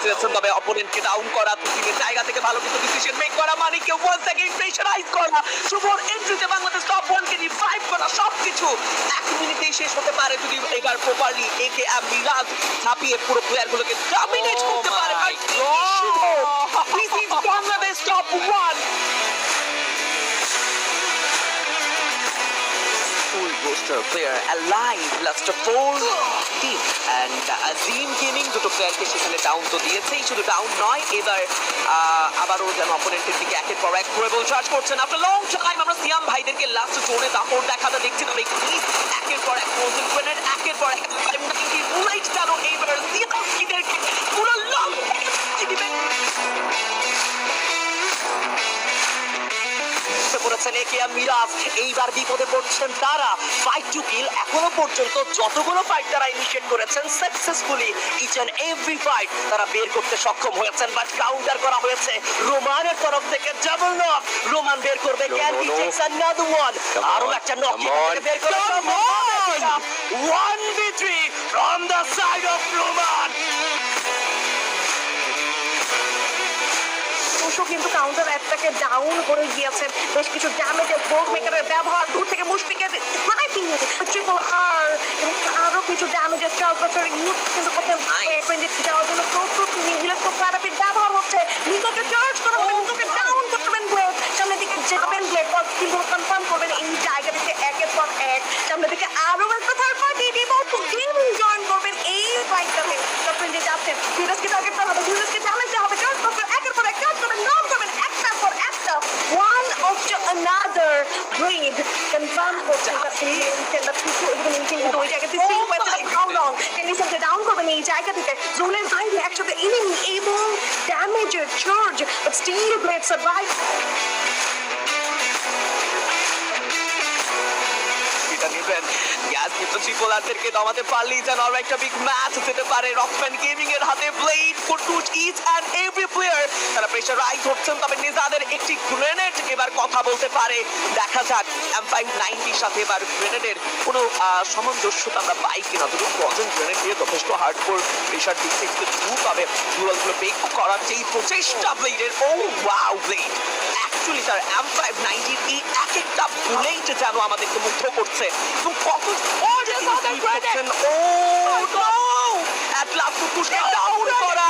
চেয়েছেন, তবে অপোনেন্টকে ডাউন করা, টিমের জায়গা থেকে ভালো কিছু ডিসিশন মেক করা, মানিককে ওয়ান্স অ্যাগেইন প্রেশারাইজ করা, শুভর এন্ট্রিতে বাংলাদেশ টপ 1 কে রিভাইভ করা, সবকিছু 1 মিনিটেই শেষ হতে পারে যদি এবার প্রপারলি একেএম মিরাজ ছাপিয়ে পুরো প্লেয়ারগুলোকে ডমিনেট করতে পারে। ভাই this is Bangladesh top 1। Full booster player alive, last of 4 team and Azim Gaming দুটো প্লেয়ারকে সেখানে ডাউন তো দিয়েছেই, শুধু ডাউন নয় এবার আবারও যেন অপোনেন্টের দিকে একের পর এক গ্লোবাল চার্জ করছেন। আফটার লং টাইম আমরা সিয়াম ভাইদেরকে লাস্ট জোনে দাপট দেখাতে দেখছি, তবে কি একের পর এক ফ্রোজেন গ্রেনেড, একের পর এক 590 বুলেট যেন এইবার সিয়াম ভাইদেরকে পুরো লং দিবেন। পড়েছেন একেএম মিরাজ, এইবার বিপদে পড়ছেন তারা। ফাইট টু কিল এখনো পর্যন্ত যতগুলো ফাইট তারা ইনিশিয়েট করেছেন successfully each and every fight তারা বের করতে সক্ষম হয়েছেন, বাট কাউন্টার করা হয়েছে রোমানের তরফ থেকে। ডাবল নক, রোমান বের করবে, can he tax another one, আরো একটা নক বের করে 1v3 from the side of Roman. কিন্তু কাউন্টার অ্যাটাকে ডাউন করে গিয়েছেন, বেশ কিছু ড্যামেজের বোর্ড মেকারের ব্যবহার, দূর থেকে মুশফিকের স্নাইপিং ট্রিপল আর এবং আরো কিছু ড্যামেজের ট্রান্সফার ইউজ কিন্তু করতে ফ্রেন্ডে যাওয়ার জন্য প্রস্তুত। নিহিলের তো থেরাপির ব্যবহার হচ্ছে, নিকোকে চার্জ করা হবে, নিকোকে ডাউন করবেন ব্লেড, সামনের দিকে যাবেন ব্লেড কিন্তু কনফার্ম করবেন এই জায়গা থেকে একের পর এক। সামনের দিকে আরো একটা third party remote game join করবেন এই ফাইটটাতে। ফ্রেন্ডে যাচ্ছেন, ফিরোজকে টার্গেট করা হবে, ফিরোজকে ড্যামেজ দেওয়া হবে, চার্জ করবেন একের পর এক, চার্জ করবেন, নাম করবেন একটার পর একটা, one after another blade confirm করছে এটা ইনটেন্ডার কিছু এগুলো কিন্তু ওই জায়গাতে সিল হয়েছে। হাউ লং টেনিসকে ডাউন করবেন এই জায়গা থেকে, জোনের বাইরে একসাথে এনিমি এবং ড্যামেজের charge, but still blade survive. Gas কিন্তু ট্রিপলারদেরকে দমাতে পারলেই যেন আরো একটা বিগ ম্যাচ হতে পারে। রকম্যান গেমিং এর হাতে blade for two each and every player, তারা প্রেশারাইজ হচ্ছেন, তবে নিজাদের একটি গ্রেনেড এবার কথা বলতে পারে। দেখা যাক M590 সাথে এবার গ্রেনেডের কোনো সামঞ্জস্যতা আমরা পাই কিনা। দুটো ডজন গ্রেনেড দিয়ে যথেষ্ট হার্ডকোর প্রেশার দিচ্ছে কিন্তু, তবে দুয়ালগুলো বেক করার যেই প্রচেষ্টা ব্লেডের, ও ওয়াও ব্লেড অ্যাকচুয়ালি তার M590 এই এক একটা বুলেট যেন আমাদেরকে মুগ্ধ করছে এবং কত করছেন। ও নো, অ্যাট লাস্ট পুশকে ডাউন করা